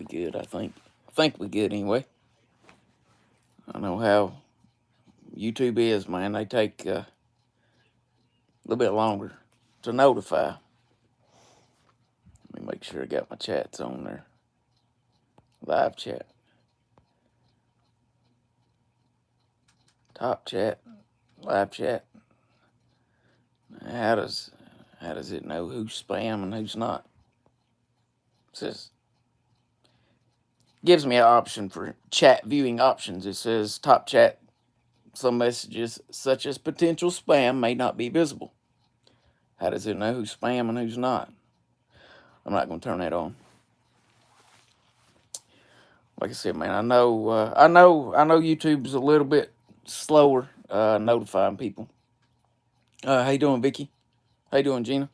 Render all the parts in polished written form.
good, I think. I think we good anyway. I know how YouTube is, man. They take a little bit longer to notify. Let me make sure I got my chats on there. Live chat. Top chat. Live chat. How does it know who's spam and who's not? It says gives me an option for chat viewing options. It says top chat. Some messages such as potential spam may not be visible. How does it know who's spam and who's not? I'm not going to turn that on. Like I said, man, I know YouTube's a little bit slower notifying people. How you doing, Vicky? How you doing, Gina?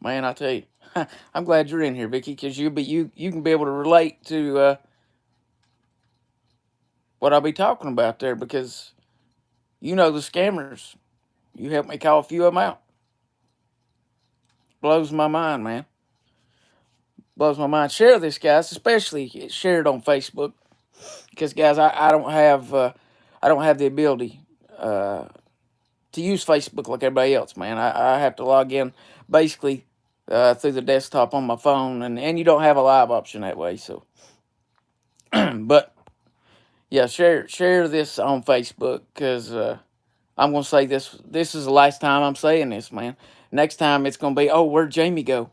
Man, I tell you, I'm glad you're in here, Vicky, because you can be able to relate to what I'll be talking about there, because you know the scammers. You helped me call a few of them out. Blows my mind, man. Blows my mind. Share this, guys, especially share it on Facebook, because guys, I don't have the ability to use Facebook like everybody else, man. I have to log in basically through the desktop on my phone, and you don't have a live option that way. So, but yeah, share this on Facebook, because I'm gonna say this. This is the last time I'm saying this, man. Next time it's gonna be, oh, where'd Jamie go?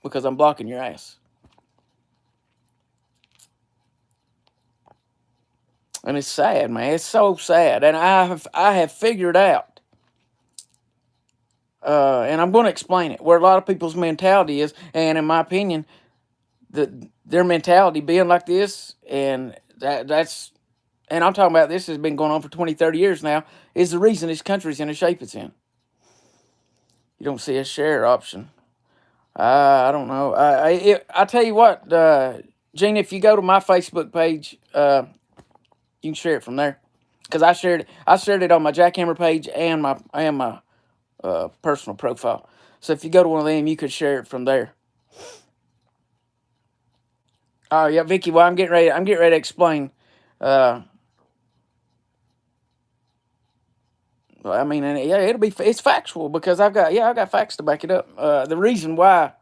Because I'm blocking your ass. And it's sad, man. It's so sad. And I have figured out, and I'm going to explain it, where a lot of people's mentality is, and in my opinion, their mentality being like this, and that's, and I'm talking about this has been going on for 20, 30 years now, is the reason this country's in the shape it's in. You don't see a share option. I don't know. I tell you what, Gene, if you go to my Facebook page, you can share it from there, because I shared it on my Jackhammer page and my personal profile. So if you go to one of them, you could share it from there. Oh yeah, Vicky. Well, I'm getting ready to explain. I mean, and yeah, it's factual, because I got facts to back it up. The reason why,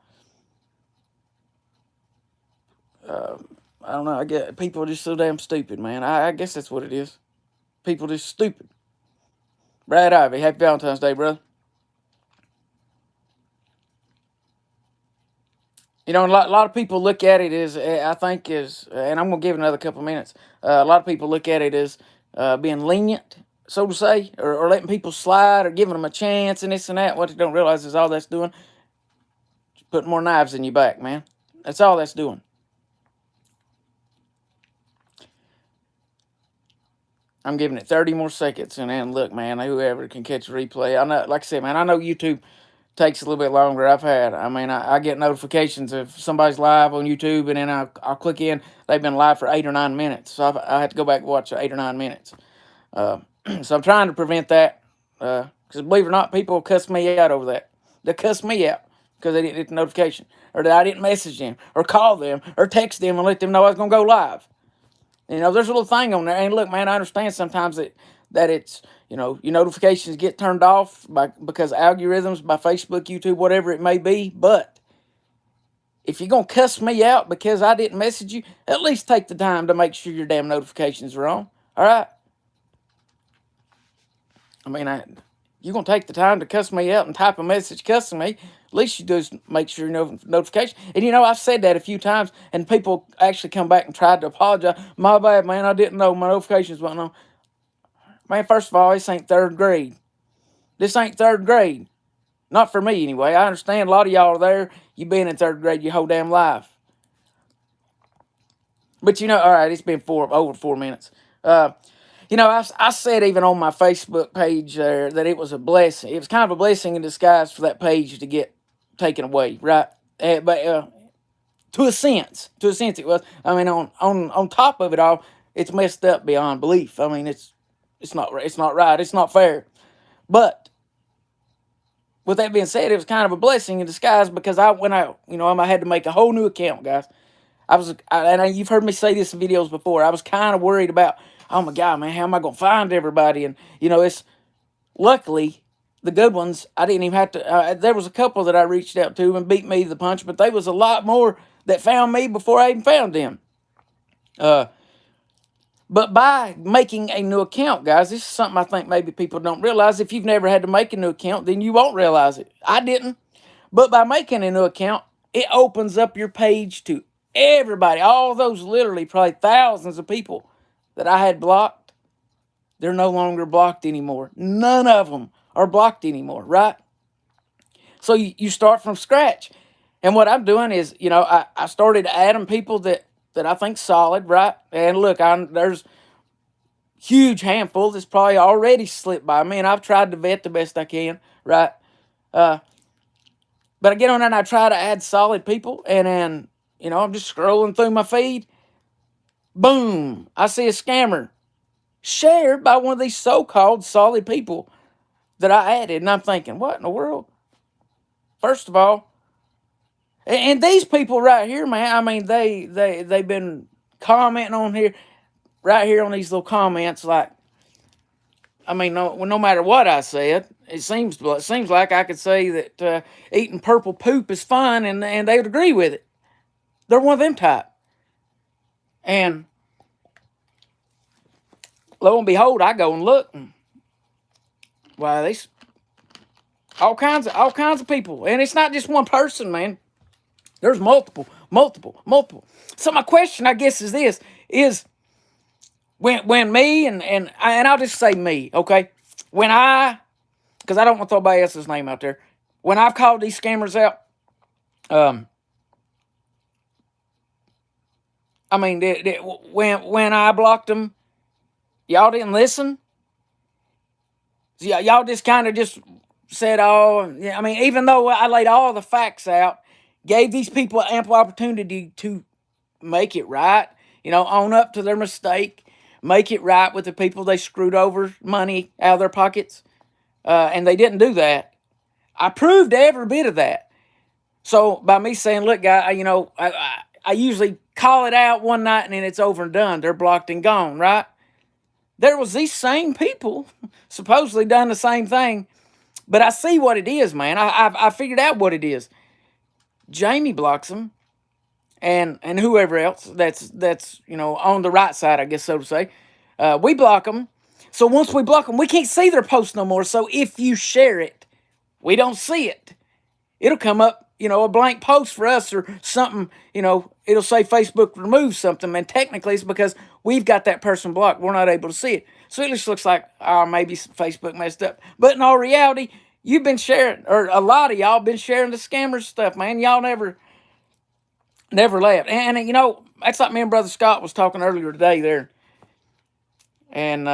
I don't know. I get people are just so damn stupid, man. I guess that's what it is. People just stupid. Brad Ivy, happy Valentine's Day, brother. You know, a lot of people look at it as, I think, and I'm gonna give it another couple of minutes. A lot of people look at it as being lenient, so to say, or letting people slide, or giving them a chance, and this and that. What they don't realize is all that's doing, putting more knives in your back, man. That's all that's doing. I'm giving it 30 more seconds, and then look, man, whoever can catch a replay. I know, like I said, man, I know YouTube takes a little bit longer. I mean, I get notifications if somebody's live on YouTube, and then I'll click in. They've been live for 8 or 9 minutes, so I have to go back and watch 8 or 9 minutes. So I'm trying to prevent that, because believe it or not, people cuss me out over that. They cuss me out because they didn't get the notification, or that I didn't message them, or call them, or text them and let them know I was going to go live. You know, there's a little thing on there. And look, man, I understand sometimes that it's, you know, your notifications get turned off because algorithms by Facebook, YouTube, whatever it may be. But if you're going to cuss me out because I didn't message you, at least take the time to make sure your damn notifications are on. All right? I mean, you're going to take the time to cuss me out and type a message cussing me. At least you just make sure your notification. And you know, I've said that a few times, and people actually come back and tried to apologize. My bad, man. I didn't know my notifications wasn't on. Man, first of all, this ain't third grade. This ain't third grade. Not for me, anyway. I understand a lot of y'all are there. You been in third grade your whole damn life. But you know, all right, it's been over 4 minutes. You know, I said even on my Facebook page there that it was a blessing. It was kind of a blessing in disguise for that page to get taken away, right? But to a sense, it was. I mean, on top of it all, it's messed up beyond belief. I mean, it's not right. It's not fair. But with that being said, it was kind of a blessing in disguise because I had to make a whole new account, guys. You've heard me say this in videos before. I was kind of worried about, oh my God, man, how am I going to find everybody? And it's luckily the good ones. I didn't even have to. There was a couple that I reached out to and beat me to the punch, but there was a lot more that found me before I even found them. But by making a new account, guys, this is something I think maybe people don't realize. If you've never had to make a new account, then you won't realize it. I didn't. But by making a new account, it opens up your page to everybody. All those literally probably thousands of people that I had blocked, they're no longer blocked anymore. None of them are blocked anymore, right? So you start from scratch. And what I'm doing is, I started adding people that I think solid, right? And look, there's huge handful that's probably already slipped by me, and I've tried to vet the best I can, right? But I get on there and I try to add solid people, and then, I'm just scrolling through my feed. Boom, I see a scammer shared by one of these so-called solid people that I added, and I'm thinking, what in the world? First of all, and these people right here, man, I mean, they've been commenting on here, right here on these little comments, like, I mean, no matter what I said, it seems like I could say that eating purple poop is fun, and they would agree with it. They're one of them type. And lo and behold, I go and look, and why these all kinds of people, and it's not just one person, man. There's multiple. So my question, I guess, is this: is when me and I'll just say me, okay? Because I don't want to throw anybody else's name out there. When I've called these scammers out, I mean, when I blocked them, y'all didn't listen. Y'all just kind of just said, oh, yeah. I mean, even though I laid all the facts out, gave these people ample opportunity to make it right, own up to their mistake, make it right with the people they screwed over money out of their pockets, and they didn't do that. I proved every bit of that. So by me saying, look, guy, I usually call it out one night and then it's over and done. They're blocked and gone, right? There was these same people supposedly done the same thing, but I see what it is, man. I figured out what it is. Jamie blocks them, and whoever else that's on the right side, I guess, so to say. We block them. So once we block them, we can't see their post no more. So if you share it, we don't see it. It'll come up, a blank post for us or something, it'll say Facebook removed something. And technically it's because we've got that person blocked. We're not able to see it. So it just looks like, maybe Facebook messed up. But in all reality, you've been sharing, or a lot of y'all been sharing the scammers stuff, man. Y'all never left. And that's like me and Brother Scott was talking earlier today there. And,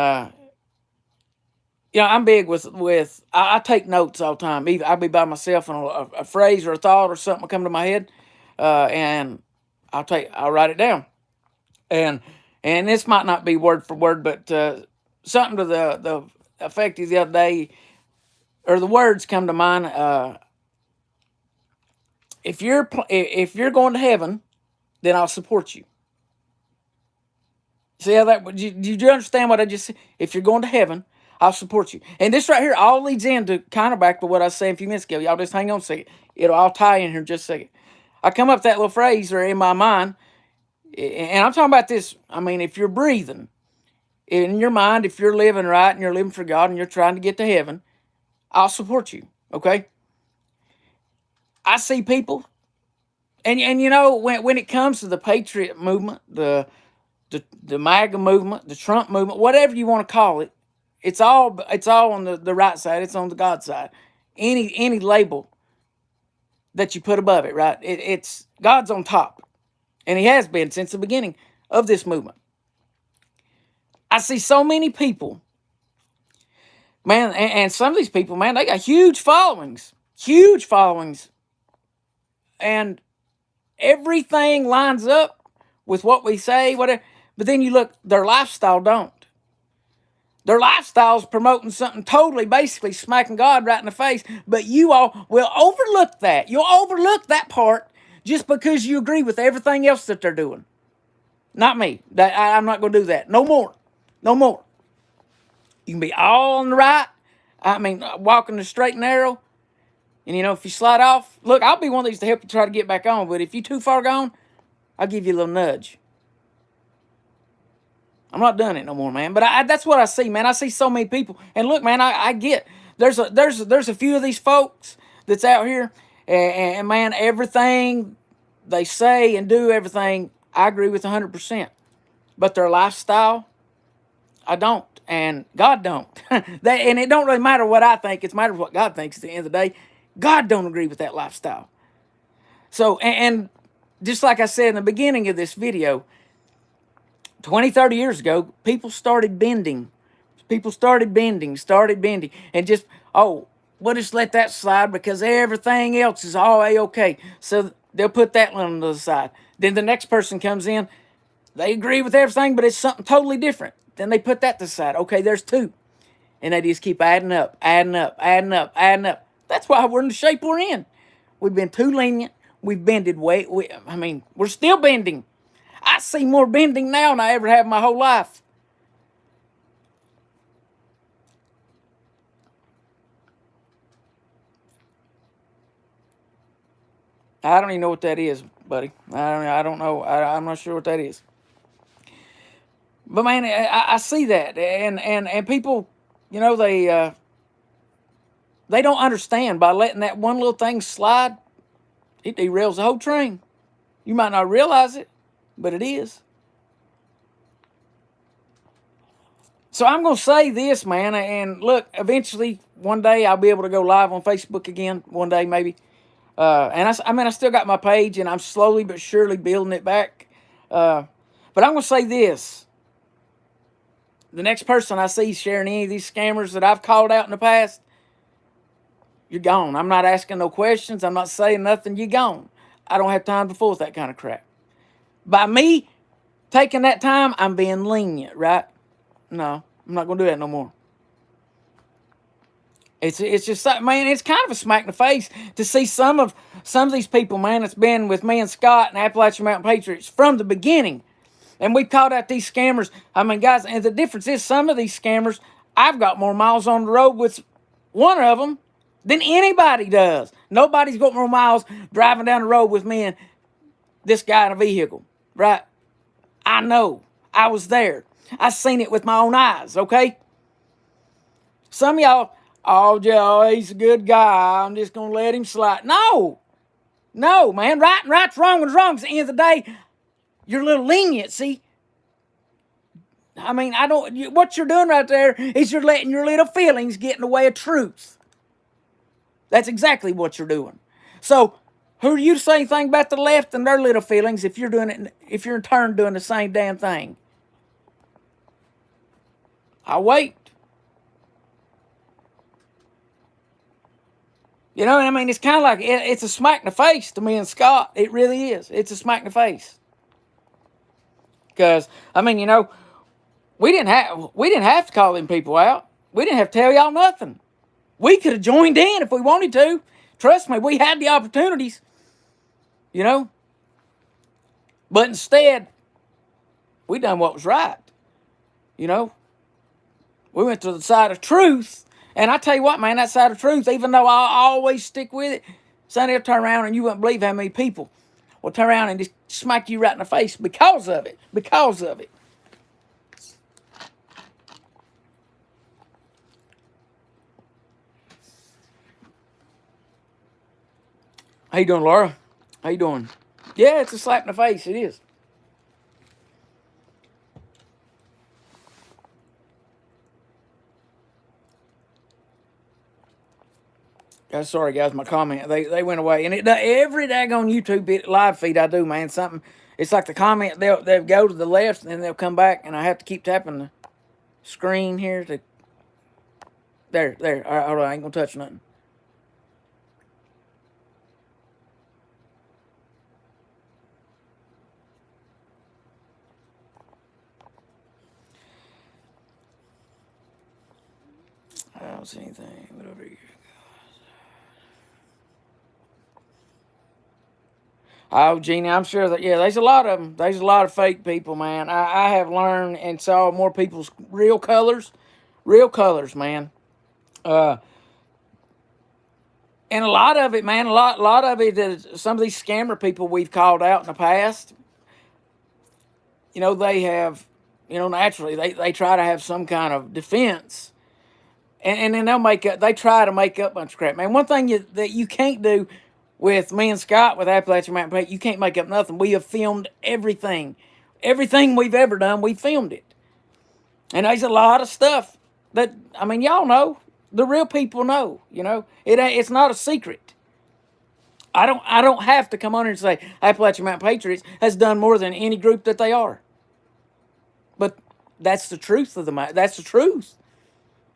I'm big with I take notes all the time. I'll be by myself and a phrase or a thought or something will come to my head, and I'll write it down. And this might not be word for word, but something to the effect of the other day, or the words come to mind. If you're going to heaven, then I'll support you. See how that? Did you understand what I just said? If you're going to heaven, I'll support you. And this right here all leads into kind of back to what I was saying a few minutes ago. Y'all just hang on a second. I'll tie in here in just a second. I come up with that little phrase or in my mind, and I'm talking about this. I mean, if you're breathing in your mind, if you're living right and you're living for God and you're trying to get to heaven, I'll support you. Okay? I see people, and when it comes to the Patriot movement, the MAGA movement, the Trump movement, whatever you want to call it, it's all on the right side. It's on the God side. Any label that you put above it, right? It's God's on top, and He has been since the beginning of this movement. I see so many people, man, and some of these people, man, they got huge followings, and everything lines up with what we say, whatever. But then you look, their lifestyle don't. Their lifestyle's promoting something totally, basically smacking God right in the face. But you all will overlook that. You'll overlook that part just because you agree with everything else that they're doing. Not me. I'm not going to do that. No more. No more. You can be all on the right. I mean, walking the straight and narrow. And, you know, if you slide off, look, I'll be one of these to help you try to get back on. But if you're too far gone, I'll give you a little nudge. I'm not doing it no more, man. But that's what I see, man. I see so many people. And look, man, I get there's a few of these folks that's out here, and man, everything they say and do, everything I agree with 100%. But their lifestyle, I don't, and God don't. And it don't really matter what I think. It's matter what God thinks. At the end of the day, God don't agree with that lifestyle. So, and just like I said in the beginning of this video, 20, 30 years ago, people started bending. People started bending. And just, oh, we'll just let that slide because everything else is all A-okay. So they'll put that one on the side. Then the next person comes in. They agree with everything, but it's something totally different. Then they put that to the side. Okay, there's two. And they just keep adding up. That's why we're in the shape we're in. We've been too lenient. We've bended way. We're still bending. I see more bending now than I ever have in my whole life. I don't even know what that is, buddy. I don't know. I'm not sure what that is. But man, I see that, and people, you know, they don't understand by letting that one little thing slide, it derails the whole train. You might not realize it, but it is. So I'm going to say this, man, and look, eventually, one day I'll be able to go live on Facebook again, one day maybe. And I still got my page, and I'm slowly but surely building it back. But I'm going to say this. The next person I see sharing any of these scammers that I've called out in the past, you're gone. I'm not asking no questions. I'm not saying nothing. You're gone. I don't have time to fool with that kind of crap. By me taking that time, I'm being lenient, right? No, I'm not going to do that no more. It's just, man, it's kind of a smack in the face to see some of these people, man, that's been with me and Scott and Appalachian Mountain Patriots from the beginning. And we've called out these scammers. I mean, guys, and the difference is some of these scammers, I've got more miles on the road with one of them than anybody does. Nobody's got more miles driving down the road with me and this guy in a vehicle, right? I know. I was there. I seen it with my own eyes, okay? Some of y'all, oh, Joe, he's a good guy. I'm just going to let him slide. No, man. Right and right's wrong and wrong. At the end of the day, you're a little lenient, see? I mean, what you're doing right there is you're letting your little feelings get in the way of truth. That's exactly what you're doing. So, who are you to say anything about the left and their little feelings if you're in turn doing the same damn thing? I'll wait. You know what I mean? It's kind of like, it's a smack in the face to me and Scott. It really is. It's a smack in the face. Because, I mean, you know, we didn't have to call them people out. We didn't have to tell y'all nothing. We could have joined in if we wanted to. Trust me, we had the opportunities. You know? But instead, we done what was right. You know? We went to the side of truth. And I tell you what, man, that side of truth, even though I always stick with it, Sonny will turn around and you wouldn't believe how many people will turn around and just smack you right in the face because of it. Because of it. How you doing, Laura? How you doing? Yeah, it's a slap in the face. It is. Sorry, guys, my comment. They went away. And every daggone YouTube live feed I do, man, something. It's like the comment, they'll go to the left and then they'll come back and I have to keep tapping the screen here to... There. All right, hold on. I ain't going to touch nothing. don't see anything. Whatever. Oh, Jeannie, I'm sure that, yeah, there's a lot of them. There's a lot of fake people, man. I have learned and saw more people's real colors, man. Uh, and a lot of it, man, a lot of it is some of these scammer people we've called out in the past. They have, naturally they try to have some kind of defense, and then they try to make up a bunch of crap, man. One thing that you can't do with me and Scott with Appalachian Mountain Paint, you can't make up nothing. We have filmed everything. Everything we've ever done, we filmed it. And there's a lot of stuff that, I mean, y'all know. The real people know, It's not a secret. I don't have to come on here and say Appalachian Mountain Patriots has done more than any group that they are. But that's the truth of the matter. That's the truth.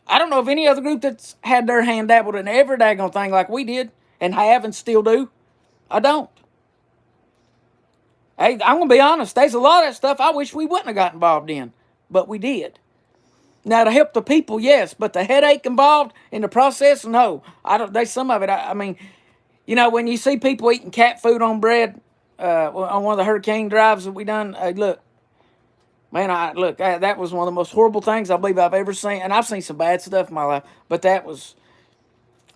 I don't know of any other group that's had their hand dabbled in every daggone thing like we did and have and still do. I don't. Hey, I'm going to be honest. There's a lot of that stuff I wish we wouldn't have got involved in, but we did. Now, to help the people, yes, but the headache involved in the process, no. I don't. There's some of it. I mean, when you see people eating cat food on bread on one of the hurricane drives that we done, look, man, that was one of the most horrible things I believe I've ever seen. And I've seen some bad stuff in my life, but that was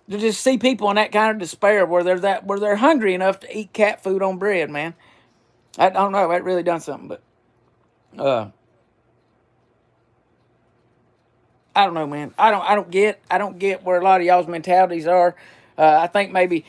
to just see people in that kind of despair where they're hungry enough to eat cat food on bread, man. I don't know. That really done something, but I don't know, man. I don't get where a lot of y'all's mentalities are. I think maybe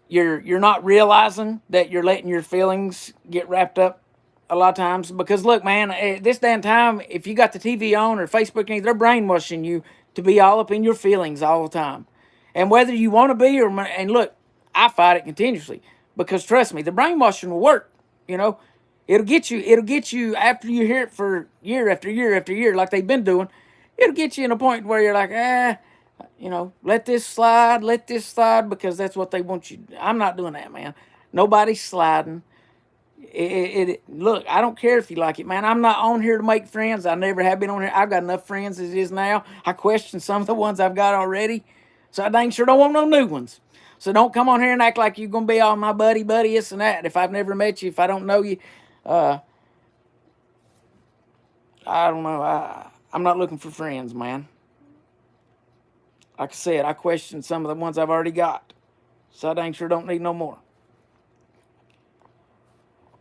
you're not realizing that you're letting your feelings get wrapped up a lot of times. Because look, man, this damn time, if you got the TV on or Facebook, they're brainwashing you to be all up in your feelings all the time. And whether you want to be and look, I fight it continuously because trust me, the brainwashing will work. It'll get you after you hear it for year after year after year, like they've been doing. It'll get you in a point where you're like, let this slide, because that's what they want you. I'm not doing that, man. Nobody's sliding. Look, I don't care if you like it, man. I'm not on here to make friends. I never have been on here. I've got enough friends as it is now. I question some of the ones I've got already. So I dang sure don't want no new ones. So don't come on here and act like you're going to be all my buddy, this and that. If I've never met you, if I don't know you, I don't know. I'm not looking for friends, man. Like I said, I question some of the ones I've already got. So I dang sure don't need no more.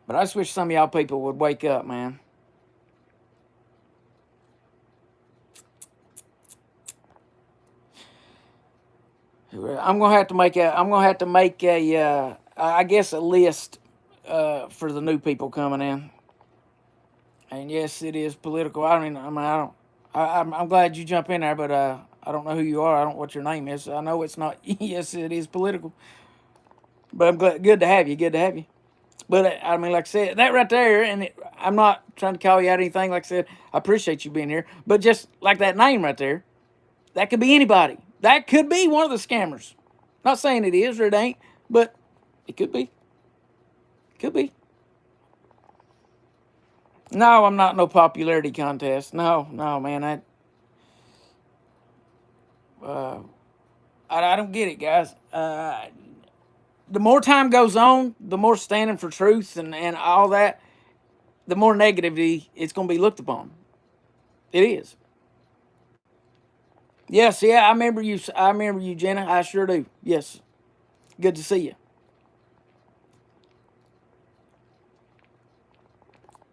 But I just wish some of y'all people would wake up, man. I'm gonna have to make a I guess a list for the new people coming in. And yes, it is political. I'm glad you jump in there, but I don't know who you are. I don't know what your name is. I know it's not. Yes, it is political. But I'm glad. Good to have you. Good to have you. But I mean, like I said, that right there, and I'm not trying to call you out anything. Like I said, I appreciate you being here. But just like that name right there, that could be anybody. That could be one of the scammers. Not saying it is or it ain't, but it could be. Could be. No, I'm not no popularity contest. No, man. I don't get it, guys. The more time goes on, the more standing for truth and all that, the more negativity it's going to be looked upon. It is. Yes, yeah, I remember you, Jenna. I sure do. Yes. Good to see you.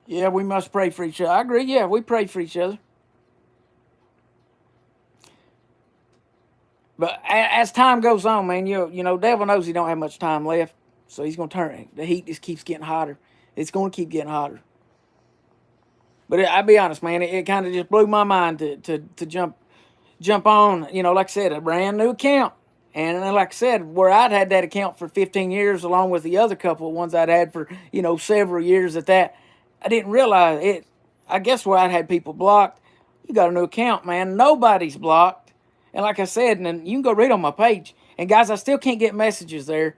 Yeah, we must pray for each other. I agree. Yeah, we pray for each other. But as time goes on, man, devil knows he don't have much time left, so he's gonna turn. The heat just keeps getting hotter. It's gonna keep getting hotter. But I'll be honest, man, it kind of just blew my mind to jump on. Like I said, a brand new account, and then, like I said, where I'd had that account for 15 years, along with the other couple of ones I'd had for several years at that. I didn't realize it. I guess where I'd had people blocked. You got a new account, man. Nobody's blocked. And like I said, and then you can go read on my page. And guys, I still can't get messages there.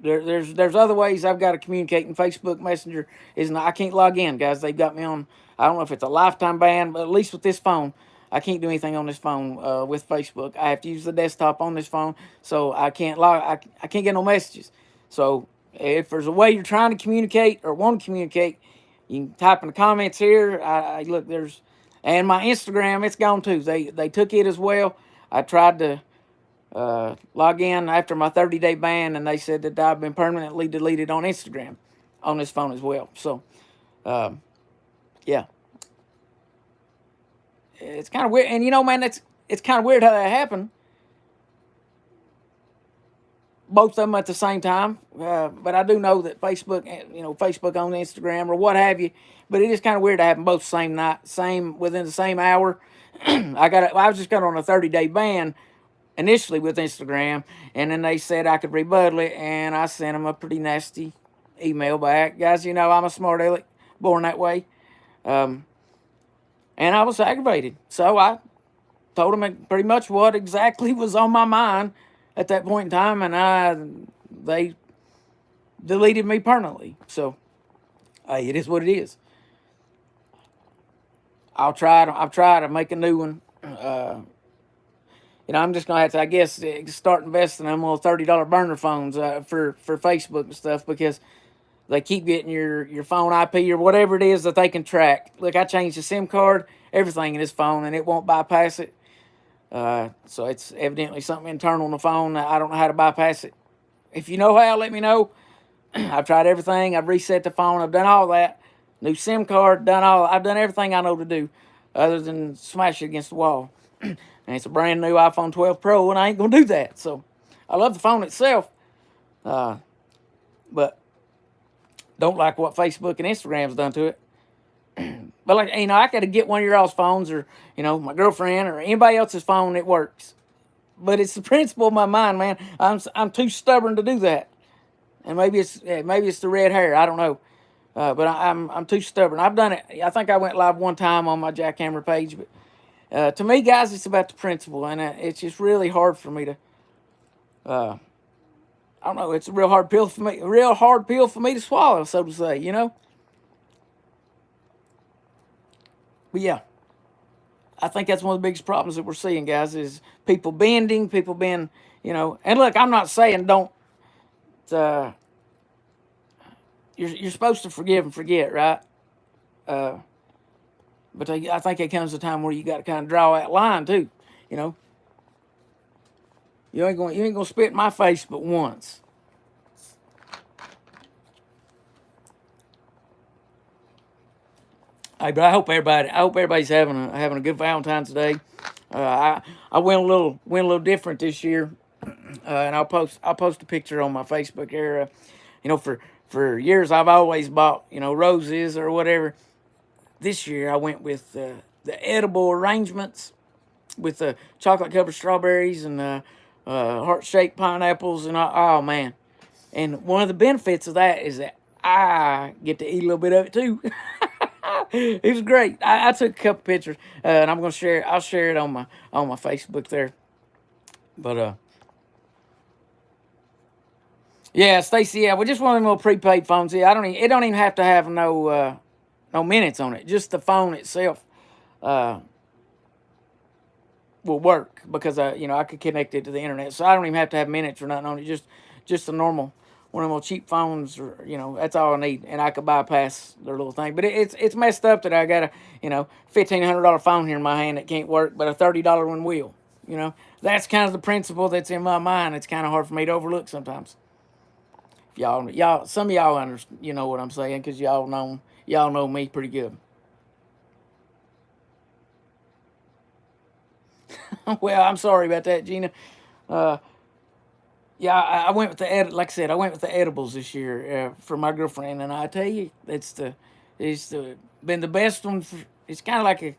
There's other ways I've got to communicate in Facebook Messenger. I can't log in, guys. They've got me on. I don't know if it's a lifetime ban, but at least with this phone, I can't do anything on this phone with Facebook. I have to use the desktop on this phone, so I can't log. I can't get no messages. So if there's a way you're trying to communicate or want to communicate, you can type in the comments here. I look, there's, and my Instagram, it's gone too. They took it as well. I tried to log in after my 30-day ban, and they said that I've been permanently deleted on Instagram on this phone as well. So yeah, it's kind of weird. And you know, man, it's kind of weird how that happened. Both of them at the same time. But I do know that Facebook, Facebook on Instagram or what have you. But it is kind of weird to have them both same night, same within the same hour. I was just got on a 30-day ban initially with Instagram, and then they said I could rebuttal it, and I sent them a pretty nasty email back. Guys, you know I'm a smart aleck, born that way. And I was aggravated. So I told them pretty much what exactly was on my mind at that point in time, and they deleted me permanently. So hey, it is what it is. I'll try to make a new one. I'm just gonna have to, I guess, start investing in them little $30 burner phones for Facebook and stuff, because they keep getting your phone IP or whatever it is that they can track. Look, I changed the SIM card, everything in this phone, and it won't bypass it. So it's evidently something internal in the phone. I don't know how to bypass it. If you know how, let me know. I've tried everything. I've reset the phone. I've done all that. New SIM card, I've done everything I know to do other than smash it against the wall. And it's a brand new iPhone 12 Pro, and I ain't going to do that. So I love the phone itself, but don't like what Facebook and Instagram's done to it. But I got to get one of your all's phones, or my girlfriend or anybody else's phone that works. But it's the principle of my mind, man. I'm too stubborn to do that, and maybe it's the red hair. I don't know, but I'm too stubborn. I've done it. I think I went live one time on my Jackhammer page, but to me, guys, it's about the principle, and it's just really hard for me to. I don't know. It's a real hard pill for me. A real hard pill for me to swallow, so to say. But yeah, I think that's one of the biggest problems that we're seeing, guys, is people bending, people being, and look, I'm not saying don't, you're supposed to forgive and forget, right? But I think it comes a time where you got to kind of draw that line too, You ain't gonna spit in my face but once. Hey, but I hope everybody's having a good Valentine's Day. I went a little different this year, and I'll post a picture on my Facebook area. For years I've always bought roses or whatever. This year I went with the edible arrangements with the chocolate covered strawberries and heart shaped pineapples, and oh man! And one of the benefits of that is that I get to eat a little bit of it too. It was great. I took a couple pictures, and I'm gonna share. I'll share it on my Facebook there. But yeah, Stacy. Yeah, we just one of them little prepaid phones. Yeah, it don't even have to have no minutes on it. Just the phone itself will work, because I could connect it to the internet, so I don't even have to have minutes or nothing on it. Just a normal one of those cheap phones, or that's all I need, and I could bypass their little thing. But it's messed up that I got a $1,500 phone here in my hand that can't work, but a $30 one will. That's kind of the principle that's in my mind. It's kind of hard for me to overlook sometimes. If y'all, some of y'all understand, what I'm saying, because y'all know me pretty good. Well, I'm sorry about that, Gina. Yeah, I went with like I said, I went with the edibles this year for my girlfriend, and I tell you, it's been the best one. It's kind of like a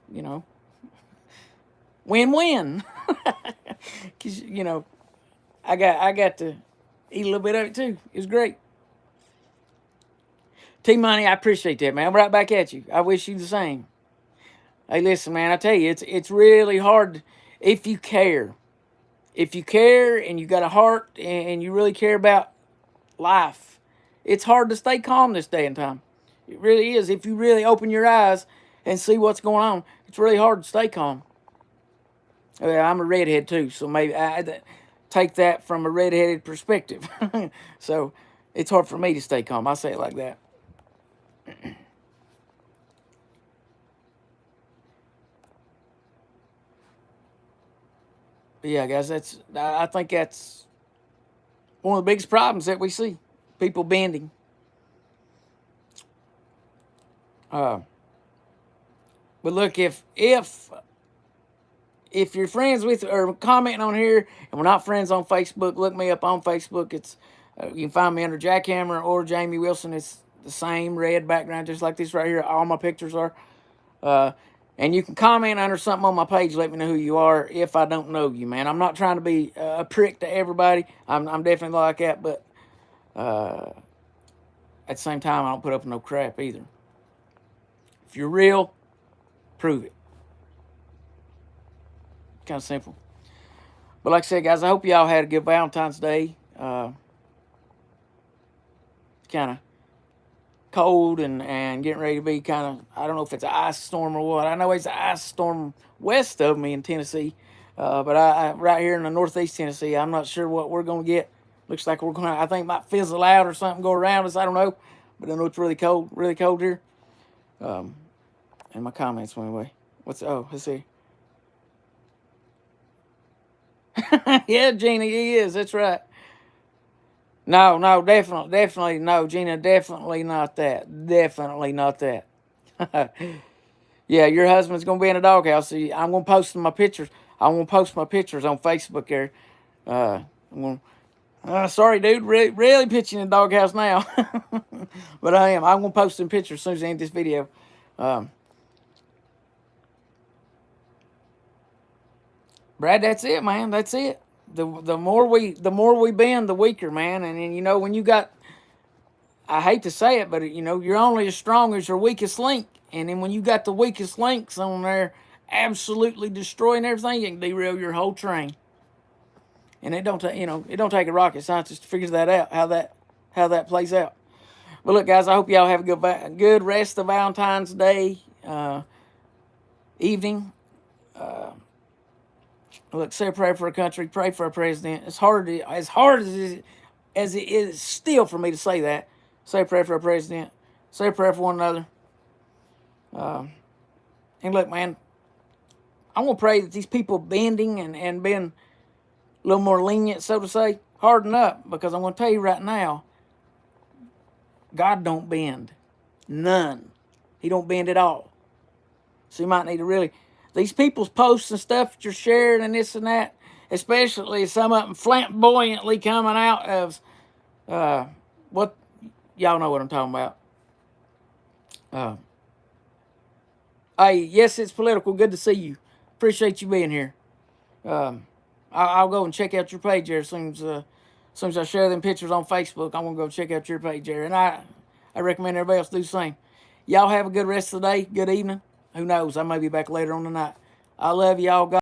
win-win, because I got to eat a little bit of it too. It was great. T-Money, I appreciate that, man. I'm right back at you. I wish you the same. Hey, listen, man, I tell you, it's really hard if you care. If you care and you got a heart and you really care about life, it's hard to stay calm this day and time. It really is. If you really open your eyes and see what's going on, it's really hard to stay calm. Well, I'm a redhead too, so maybe I take that from a redheaded perspective. So it's hard for me to stay calm. I say it like that. But yeah, guys, I think that's one of the biggest problems that we see: people bending. Uh, but look, if you're friends with or commenting on here and we're not friends on Facebook, look me up on Facebook. It's you can find me under Jackhammer or Jamie Wilson. It's the same red background, just like this right here. All my pictures are. Uh, and you can comment under something on my page. Let me know who you are if I don't know you, man. I'm not trying to be a prick to everybody. I'm definitely like that, but at the same time, I don't put up with no crap either. If you're real, prove it. Kind of simple. But like I said, guys, I hope y'all had a good Valentine's Day. Kind of cold and getting ready to be kind of, I don't know if it's an ice storm or what. I know it's an ice storm west of me in Tennessee. But I right here in the northeast Tennessee, I'm not sure what we're going to get. Looks like we're going to, I think it might fizzle out or something, go around us. I don't know. But I know it's really cold here. And my comments went away. Let's see. Yeah, Gina, he is. That's right. No, definitely, no, Gina, definitely not that. Definitely not that. Yeah, your husband's gonna be in a doghouse. See, I'm gonna post my pictures. I'm gonna post my pictures on Facebook there. I'm gonna, sorry, dude, really pitching in the doghouse now. But I am. I'm gonna post some pictures as soon as I end this video. Brad, that's it, man. That's it. The more we bend, the weaker, man. And then, when you got, I hate to say it, but you're only as strong as your weakest link. And then when you got the weakest links on there, absolutely destroying everything, you can derail your whole train. And it don't take a rocket scientist to figure that out, how that plays out. But look, guys, I hope y'all have a good rest of Valentine's Day evening. Look, say a prayer for a country, pray for a president. It's hard as it is still for me to say that. Say a prayer for a president. Say a prayer for one another. And look, man, I'm going to pray that these people bending and being a little more lenient, so to say, harden up. Because I'm going to tell you right now, God don't bend. None. He don't bend at all. So you might need to really, these people's posts and stuff that you're sharing and this and that, especially some of them flamboyantly coming out of what, y'all know what I'm talking about. Hey, yes, it's political. Good to see you. Appreciate you being here. I'll go and check out your page there as soon as I share them pictures on Facebook. I'm gonna go check out your page there, and I recommend everybody else do the same. Y'all have a good rest of the day. Good evening. Who knows? I may be back later on tonight. I love y'all.